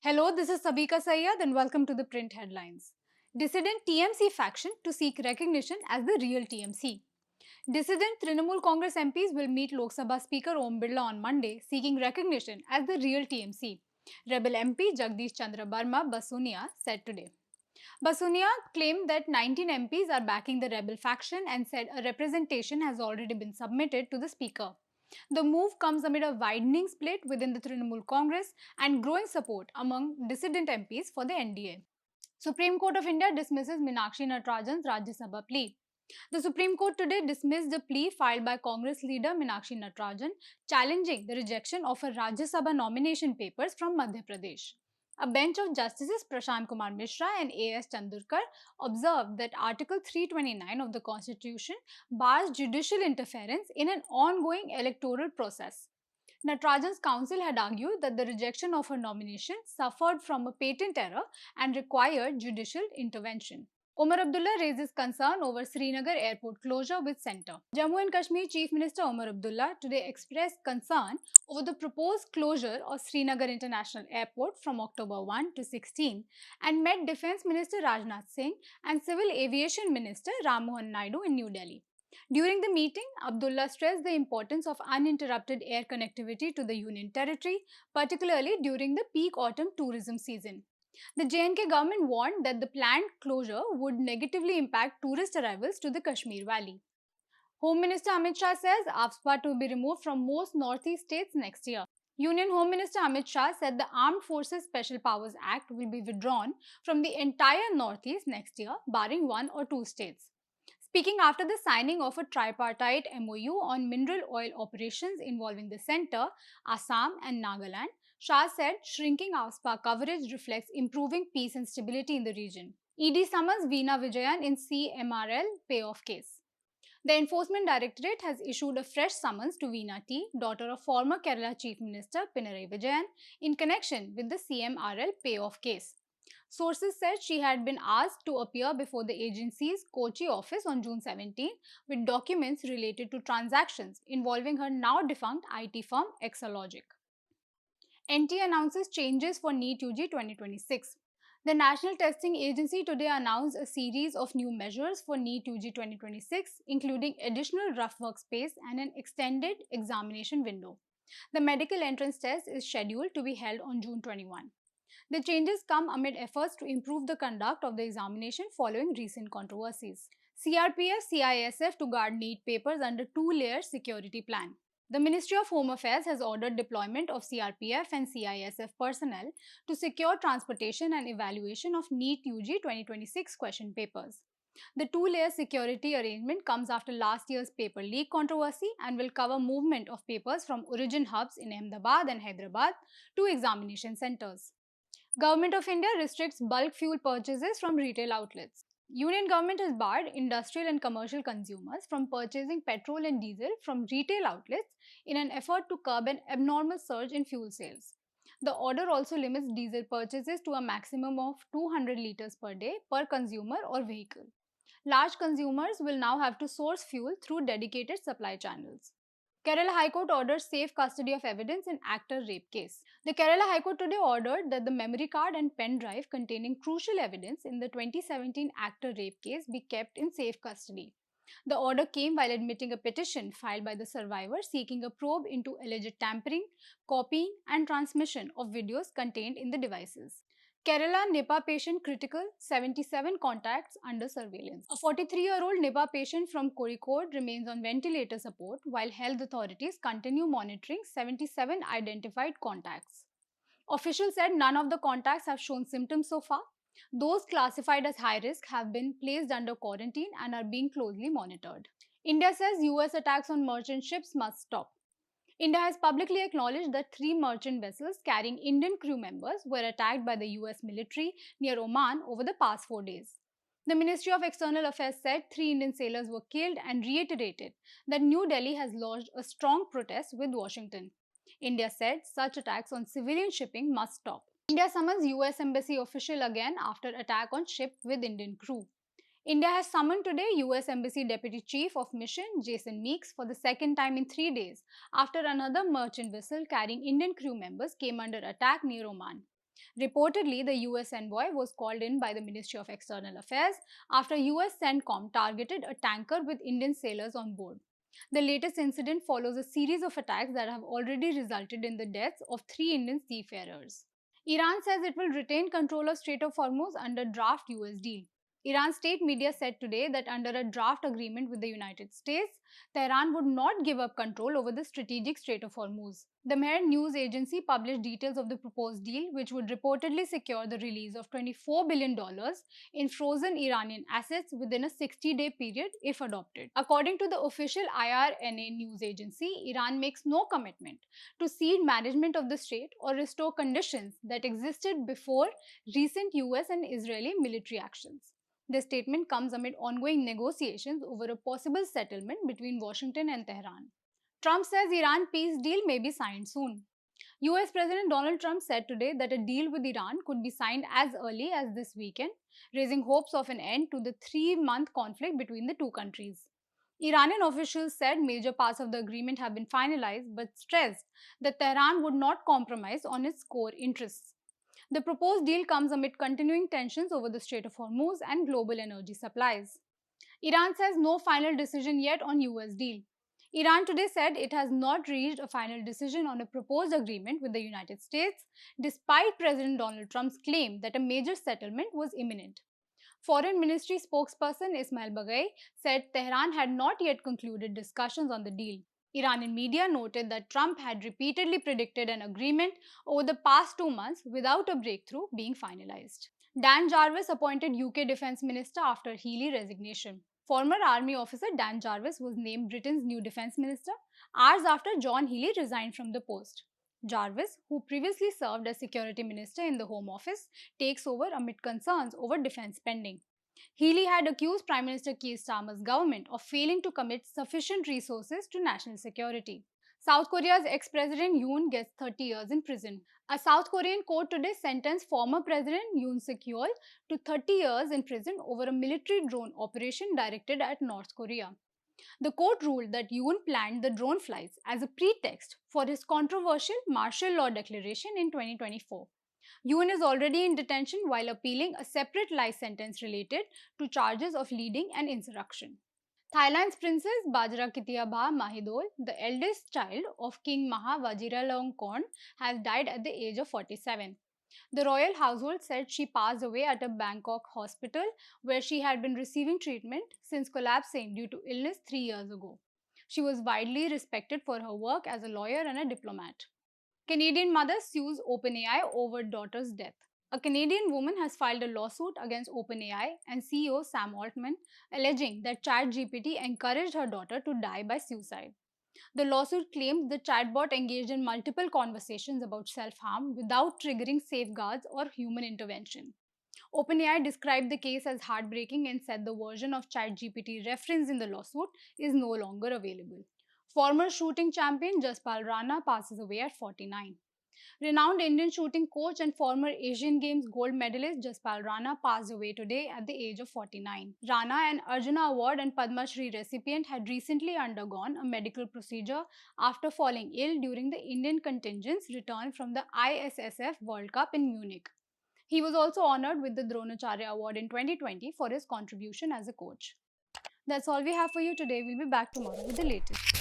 Hello, this is Sabika Sayyad and welcome to the Print Headlines. Dissident TMC faction to seek recognition as the real TMC. Dissident Trinamool Congress MPs will meet Lok Sabha Speaker Om Birla on Monday, seeking recognition as the real TMC. Rebel MP Jagdish Chandra Barma Basunia said today. Basunia claimed that 19 MPs are backing the rebel faction and said a representation has already been submitted to the Speaker. The move comes amid a widening split within the Trinamool Congress and growing support among dissident MPs for the NDA. Supreme Court of India dismisses Meenakshi Natarajan's Rajya Sabha plea. The Supreme Court today dismissed the plea filed by Congress leader Meenakshi Natarajan challenging the rejection of her Rajya Sabha nomination papers from Madhya Pradesh. A bench of Justices Prashant Kumar Mishra and A.S. Chandurkar observed that Article 329 of the Constitution bars judicial interference in an ongoing electoral process. Natarajan's counsel had argued that the rejection of her nomination suffered from a patent error and required judicial intervention. Omar Abdullah raises concern over Srinagar airport closure with centre. Jammu and Kashmir Chief Minister Omar Abdullah today expressed concern over the proposed closure of Srinagar International Airport from October 1 to 16 and met Defence Minister Rajnath Singh and Civil Aviation Minister Ram Mohan Naidu in New Delhi. During the meeting, Abdullah stressed the importance of uninterrupted air connectivity to the Union territory, particularly during the peak autumn tourism season. The J&K government warned that the planned closure would negatively impact tourist arrivals to the Kashmir Valley. Home Minister Amit Shah says AFSPA to be removed from most northeast states next year. Union Home Minister Amit Shah said the Armed Forces Special Powers Act will be withdrawn from the entire northeast next year, barring one or two states. Speaking after the signing of a tripartite MOU on mineral oil operations involving the centre, Assam, and Nagaland, Shah said shrinking AFSPA coverage reflects improving peace and stability in the region. ED summons Veena Vijayan in CMRL payoff case. The Enforcement Directorate has issued a fresh summons to Veena T, daughter of former Kerala Chief Minister Pinarayi Vijayan, in connection with the CMRL payoff case. Sources said she had been asked to appear before the agency's Kochi office on June 17 with documents related to transactions involving her now defunct IT firm Exalogic. NT announces changes for NEET UG 2026. The National Testing Agency today announced a series of new measures for NEET UG 2026, including additional rough workspace and an extended examination window. The medical entrance test is scheduled to be held on June 21. The changes come amid efforts to improve the conduct of the examination following recent controversies. CRPF CISF to guard NEET papers under two-layer security plan. The Ministry of Home Affairs has ordered deployment of CRPF and CISF personnel to secure transportation and evaluation of NEET UG 2026 question papers. The two-layer security arrangement comes after last year's paper leak controversy and will cover movement of papers from origin hubs in Ahmedabad and Hyderabad to examination centers. Government of India restricts bulk fuel purchases from retail outlets. Union government has barred industrial and commercial consumers from purchasing petrol and diesel from retail outlets in an effort to curb an abnormal surge in fuel sales. The order also limits diesel purchases to a maximum of 200 liters per day per consumer or vehicle. Large consumers will now have to source fuel through dedicated supply channels. Kerala High Court orders safe custody of evidence in actor rape case. The Kerala High Court today ordered that the memory card and pen drive containing crucial evidence in the 2017 actor rape case be kept in safe custody. The order came while admitting a petition filed by the survivor seeking a probe into alleged tampering, copying, and transmission of videos contained in the devices. Kerala Nipah patient critical, 77 contacts under surveillance. A 43-year-old Nipah patient from Kozhikode remains on ventilator support while health authorities continue monitoring 77 identified contacts. Officials said none of the contacts have shown symptoms so far. Those classified as high risk have been placed under quarantine and are being closely monitored. India says US attacks on merchant ships must stop. India has publicly acknowledged that 3 merchant vessels carrying Indian crew members were attacked by the US military near Oman over the past 4 days. The Ministry of External Affairs said 3 Indian sailors were killed and reiterated that New Delhi has lodged a strong protest with Washington. India said such attacks on civilian shipping must stop. India summons US Embassy official again after attack on ship with Indian crew. India has summoned today US Embassy Deputy Chief of Mission Jason Meeks for the second time in 3 days after another merchant vessel carrying Indian crew members came under attack near Oman. Reportedly, the US envoy was called in by the Ministry of External Affairs after US CENTCOM targeted a tanker with Indian sailors on board. The latest incident follows a series of attacks that have already resulted in the deaths of 3 Indian seafarers. Iran says it will retain control of Strait of Hormuz under draft US deal. Iran state media said today that under a draft agreement with the United States, Tehran would not give up control over the strategic Strait of Hormuz. The Mehr news agency published details of the proposed deal, which would reportedly secure the release of $24 billion in frozen Iranian assets within a 60-day period if adopted. According to the official IRNA news agency, Iran makes no commitment to cede management of the strait or restore conditions that existed before recent US and Israeli military actions. The statement comes amid ongoing negotiations over a possible settlement between Washington and Tehran. Trump says Iran peace deal may be signed soon. US President Donald Trump said today that a deal with Iran could be signed as early as this weekend, raising hopes of an end to the 3-month conflict between the two countries. Iranian officials said major parts of the agreement have been finalized but stressed that Tehran would not compromise on its core interests. The proposed deal comes amid continuing tensions over the Strait of Hormuz and global energy supplies. Iran says no final decision yet on US deal. Iran today said it has not reached a final decision on a proposed agreement with the United States, despite President Donald Trump's claim that a major settlement was imminent. Foreign Ministry spokesperson Ismail Baghai said Tehran had not yet concluded discussions on the deal. Iranian media noted that Trump had repeatedly predicted an agreement over the past 2 months without a breakthrough being finalized. Dan Jarvis appointed UK Defence Minister after Healey resignation. Former Army officer Dan Jarvis was named Britain's new Defence Minister hours after John Healey resigned from the post. Jarvis, who previously served as Security Minister in the Home Office, takes over amid concerns over defence spending. Healey had accused Prime Minister Keir Starmer's government of failing to commit sufficient resources to national security. South Korea's ex-president Yoon gets 30 years in prison. A South Korean court today sentenced former President Yoon Suk-yeol to 30 years in prison over a military drone operation directed at North Korea. The court ruled that Yoon planned the drone flights as a pretext for his controversial martial law declaration in 2024. Yoon is already in detention while appealing a separate life sentence related to charges of leading an insurrection. Thailand's Princess Bajrakittiabha Mahidol, the eldest child of King Maha Vajiralongkorn, has died at the age of 47. The royal household said she passed away at a Bangkok hospital where she had been receiving treatment since collapsing due to illness 3 years ago. She was widely respected for her work as a lawyer and a diplomat. Canadian mother sues OpenAI over daughter's death. A Canadian woman has filed a lawsuit against OpenAI and CEO Sam Altman, alleging that ChatGPT encouraged her daughter to die by suicide. The lawsuit claims the chatbot engaged in multiple conversations about self harm without triggering safeguards or human intervention. OpenAI described the case as heartbreaking and said the version of ChatGPT referenced in the lawsuit is no longer available. Former shooting champion Jaspal Rana passes away at 49. Renowned Indian shooting coach and former Asian Games gold medalist Jaspal Rana passed away today at the age of 49. Rana, an Arjuna Award and Padma Shri recipient, had recently undergone a medical procedure after falling ill during the Indian contingent's return from the ISSF World Cup in Munich. He was also honored with the Dronacharya Award in 2020 for his contribution as a coach. That's all we have for you today. We'll be back tomorrow with the latest.